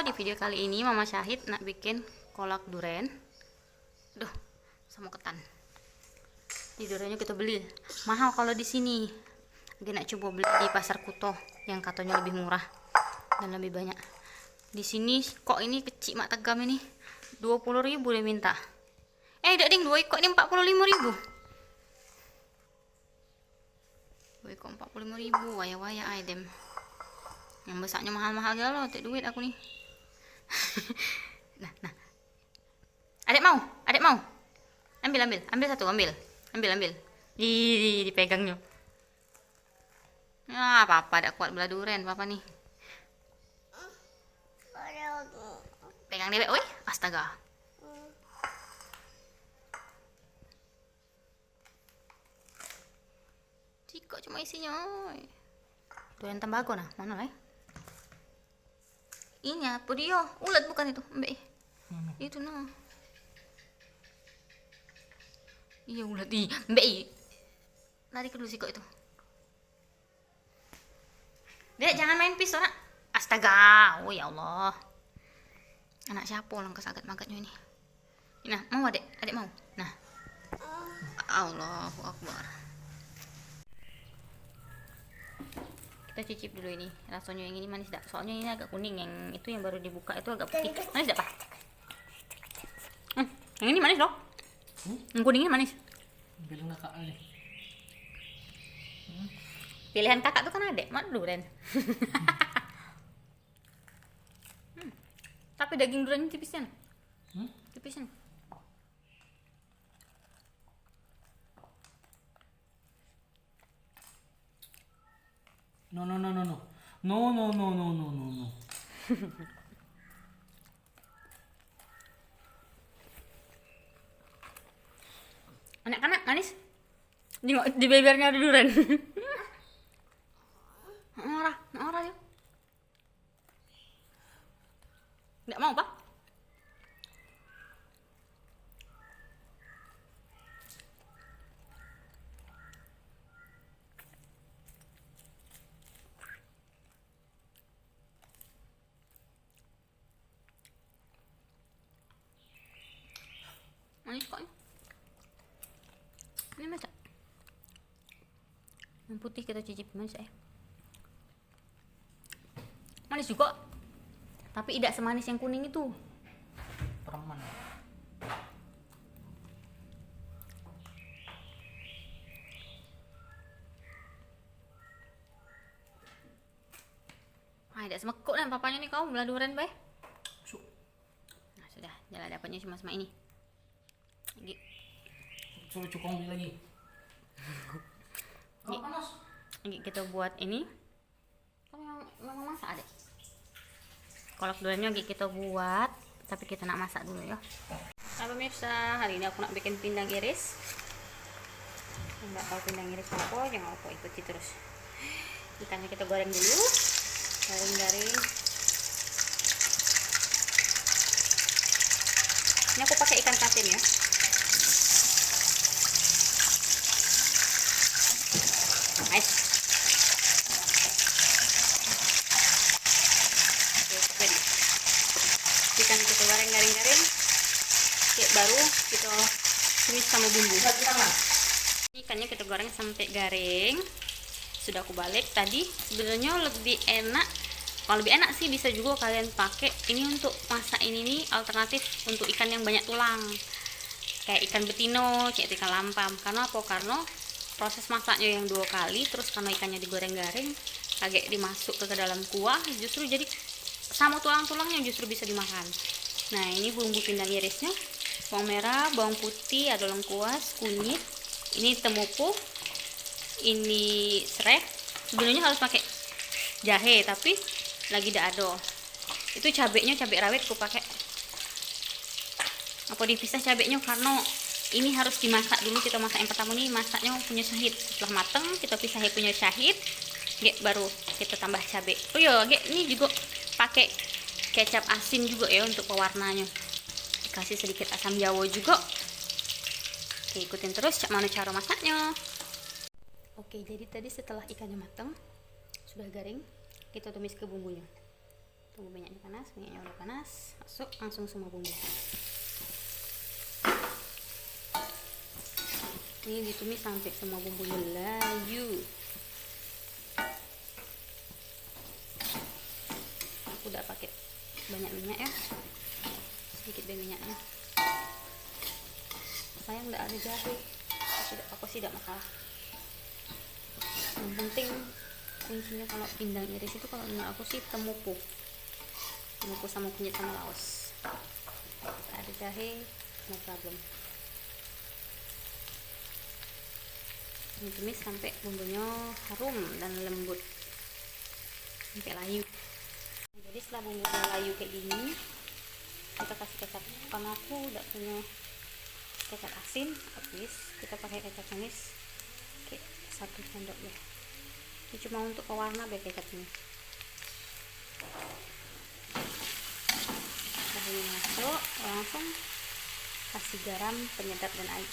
di video kali ini Mama Syahid nak bikin kolak duren. Duh, sama ketan. Di durennya kita beli mahal kalau di sini. Lagi nak coba beli di pasar Kuto yang katanya lebih murah dan lebih banyak. Di sini kok ini kecil mak tegam ini 20.000 dia minta. Dak ding 2 ekor ini 45.000. 2 ekor 45.000, waya-waya idem. Yang besarnya mahal-mahal ya loh, tak duit aku nih. Nah. Adik mau? Ambil satu, ambil. Dipegangnya. Ya, papa tak kuat belah duren, papa nih. Pegang dewek, oi. Astaga. Kok cuma isinya, oi. Duren tembago nah, mana lah? Ini apa dia? Ulat bukan itu, Mbak? Itu nah. Iya ulat ih, Mbak. Lari ke dulu sih kok itu. Dek, jangan main pistol, nak. Astaga, oh ya Allah. Anak siapa orang kesagat-magatnya ini? Nah, mau adek mau. Nah. Allahu Akbar. Kita cicip dulu ini, rasanya yang ini manis tak? Soalnya ini agak kuning, yang itu yang baru dibuka itu agak putih. Manis tak, Pak? Yang ini manis loh. Yang kuning ini manis. Pilihan kakak tuh kan adek, mana duren. Tapi daging durennya tipisnya. Tipisnya. No. Anak-anak manis. Di bebernya ada duren. Orang dia. Nggak mau, Pak? Manis kok ini. Ini masak. Yang putih kita cicip manis Manis juga. Tapi tidak semanis yang kuning itu. Permen. Tidak semekuk dan papanya nih kau belah duren, Bay. Nah, sudah. Jalan dapatnya cuma sama ini. Suruh cukong beli lagi. Lagi kita buat ini. Kan yang masak adek. Kolak durennya lagi kita buat, tapi kita nak masak dulu ya. Nah pemirsa, hari ini aku nak bikin pindang iris. Nggak tahu pindang iris apa, jangan lupa ikuti terus. Ikannya kita goreng dulu, garing-garing. Ini aku pakai ikan patin ya. Nice. Ikan kita goreng garing-garing. Baru kita tumis sama bumbu. Ikannya kita goreng sampai garing. Sudah aku balik tadi. Sebenarnya lebih enak. Kalau lebih enak sih bisa juga kalian pakai ini untuk masak ini nih, alternatif untuk ikan yang banyak tulang. Kayak ikan betino, kayak ikan lampam. Karena apa? Karena proses masaknya yang 2 kali, terus karena ikannya digoreng garing, agak dimasuk ke dalam kuah, justru jadi sama tulang-tulangnya justru bisa dimakan. Nah ini bumbu pindang irisnya, bawang merah, bawang putih, ada lengkuas, kunyit, ini temupu, ini serai. Sebenarnya harus pakai jahe tapi lagi tidak ada. Itu cabenya cabai rawit aku pakai. Apa dipisah cabenya karena ini harus dimasak dulu. Kita masak yang pertama nih, masaknya punya syahid. Setelah mateng kita pisah punya syahid, baru kita tambah cabai. Oh iya, ini juga pakai kecap asin juga ya untuk pewarnanya. Dikasih sedikit asam jawa juga. Oke, ikutin terus mana cara masaknya. Oke, jadi tadi setelah ikannya mateng sudah garing, kita tumis ke bumbunya. Tunggu banyaknya panas. minyaknya udah panas, masuk langsung semua bumbu. Ini ditumis sampai semua bumbunya layu. Aku udah pakai banyak minyak ya, sedikit deh minyaknya. Sayang nggak ada jahe, aku sih tidak masalah. Yang penting kuncinya kalau pindang iris itu, kalau menurut aku sih temupu sama kunyit sama laos. Ada jahe, no problem. Ini tumis sampai bumbunya harum dan lembut, sampai layu. Jadi setelah bumbunya layu kayak gini, kita kasih kecap. Karena aku udah punya kecap asin habis, kita pakai kecap manis kayak 1 sendok deh. Ini cuma untuk pewarna biar kecapnya. Ini masuk, langsung kasih garam, penyedap dan air.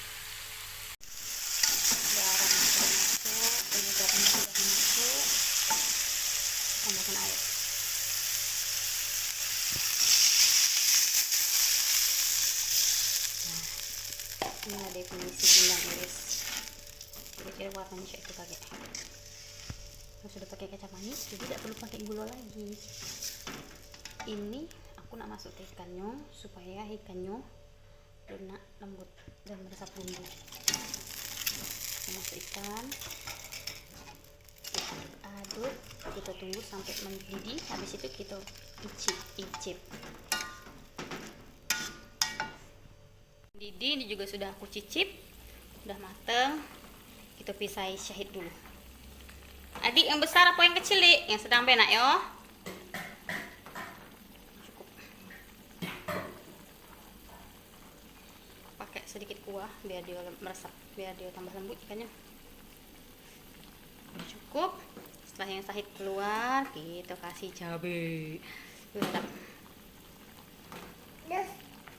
Garam sudah masuk, penyedapnya sudah masuk, tambahkan air. Inilah definisi pindang iris. Kira-kira warnanya kayak itu pakai. Kalau sudah pakai kecap manis, jadi tidak perlu pakai gula lagi. Ini aku nak masuk ke ikannya supaya ikannya lunak, lembut dan meresap bumbu. Masuk ikan, kita aduk, kita tunggu sampai mendidih. Habis itu kita icip. Didih, ini juga sudah aku cicip, udah mateng. Kita pisah syahid dulu. Adik yang besar apa yang kecil, Dik? Yang sedang benak yo. Cukup. Pakai sedikit kuah biar dia meresap, biar dia tambah lembut ikannya. Cukup. Setelah yang syahid keluar, kita kasih cabai. Mantap.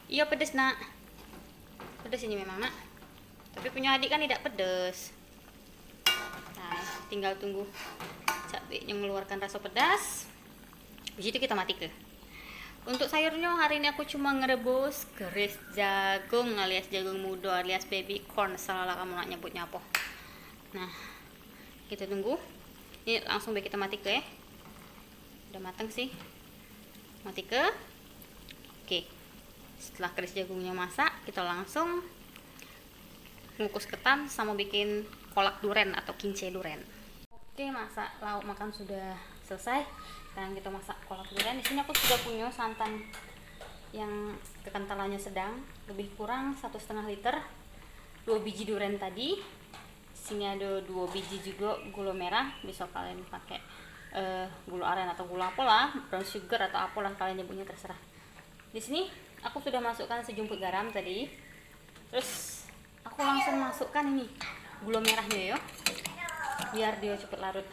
Iya pedes nak. Pedas ini memang nak, tapi punya adik kan tidak pedas. Nah, tinggal tunggu cabai yang mengeluarkan rasa pedas. Di situ kita mati ke. Untuk sayurnya hari ini aku cuma ngerebus keris jagung alias jagung muda alias baby corn, salah kamu nak nyebutnya apa. Nah, kita tunggu. Ini langsung kita mati ke ya. Udah matang sih. Mati ke. Oke. Setelah keris jagungnya masak, kita langsung ngukus ketan sama bikin kolak duren atau kince duren. Oke, masak lauk makan sudah selesai. Sekarang kita masak kolak duren. Di sini aku sudah punya santan yang kekentalannya sedang, lebih kurang 1,5 liter. 2 biji duren tadi. Di sini ada 2 biji juga gula merah. Bisa kalian pakai gula aren atau gula apalah, brown sugar atau apalah kalian nyebutnya, terserah. Di sini aku sudah masukkan sejumput garam tadi. Terus aku langsung masukkan ini gula merahnya ya, biar dia cepet larut.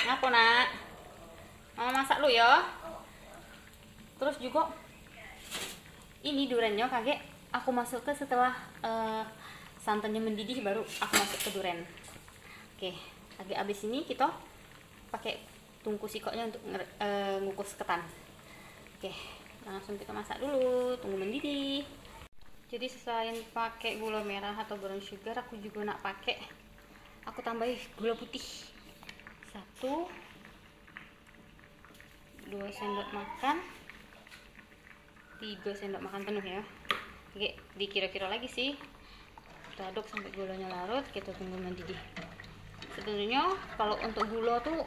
Ngapa nak? Mama masak lu ya. Terus juga ini durennya kaget aku masuk ke setelah santannya mendidih, baru aku masuk ke duren. Oke, lagi abis ini kita pakai tungku sikoknya untuk ngukus ketan. Oke, langsung kita masak dulu, tunggu mendidih. Jadi selain pakai gula merah atau brown sugar, aku juga nak pakai, aku tambahin gula putih 1, 2 sendok makan, 3 sendok makan penuh ya. Oke, dikira-kira lagi sih. Kita aduk sampai gulanya larut, kita tunggu mendidih. Sebenarnya kalau untuk gula tuh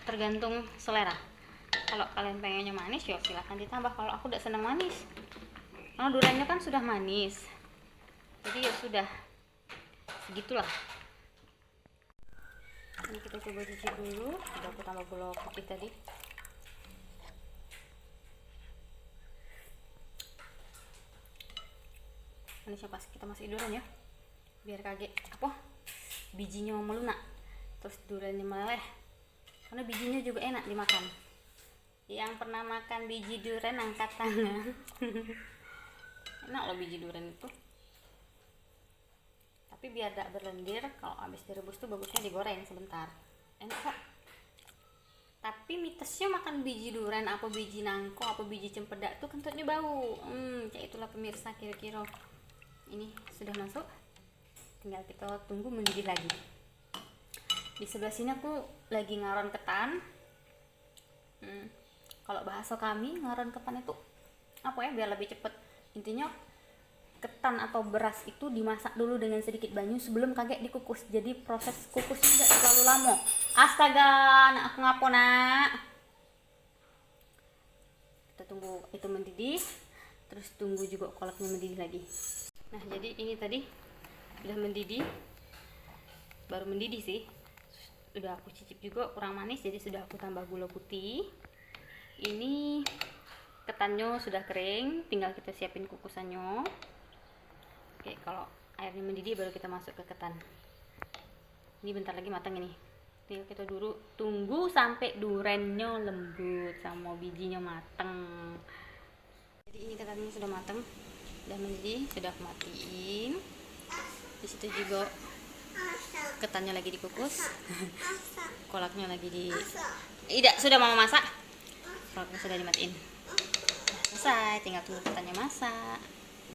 tergantung selera. Kalau kalian pengennya manis ya silahkan ditambah. Kalau aku tidak senang manis, karena durennya kan sudah manis, jadi ya sudah segitulah. Ini kita coba cicip dulu. Sudah aku tambah gula putih tadi. Manisnya pas kita masih duren ya, biar kaget apa bijinya melunak, terus durennya meleleh. Karena bijinya juga enak dimakan. Yang pernah makan biji durian angkat tangan. Enak loh biji durian itu. Tapi biar tidak berlendir, kalau habis direbus tuh bagusnya digoreng sebentar. Enak kok. Tapi mitosnya makan biji durian apa biji nangko apa biji cempedak tuh kentutnya bau. Kayak itulah pemirsa kira-kira. Ini sudah masuk. Tinggal kita tunggu mendidih lagi. Di sebelah sini aku lagi ngaron ketan. Kalau bahasa kami ngaron ketan itu apa ya, biar lebih cepet. Intinya ketan atau beras itu dimasak dulu dengan sedikit banyu sebelum kagak dikukus. Jadi proses kukusnya tidak terlalu lama. Astaga, nak aku ngapo nak. Kita tunggu itu mendidih. Terus tunggu juga kolaknya mendidih lagi. Nah, jadi ini tadi udah mendidih. Baru mendidih sih. Udah aku cicip juga kurang manis, jadi sudah aku tambah gula putih. Ini ketannya sudah kering, tinggal kita siapin kukusannya. Oke, kalau airnya mendidih baru kita masuk ke ketan. Ini bentar lagi matang ini. Tinggal kita dulu tunggu sampai durennya lembut sama bijinya matang. Jadi ini ketannya sudah matang, sudah mendidih, sudah aku matiin. Di situ juga ketannya lagi dikukus. Kolaknya lagi di tidak, sudah mau masak. Kolaknya sudah dimatiin. Selesai, tinggal tunggu ketannya masak.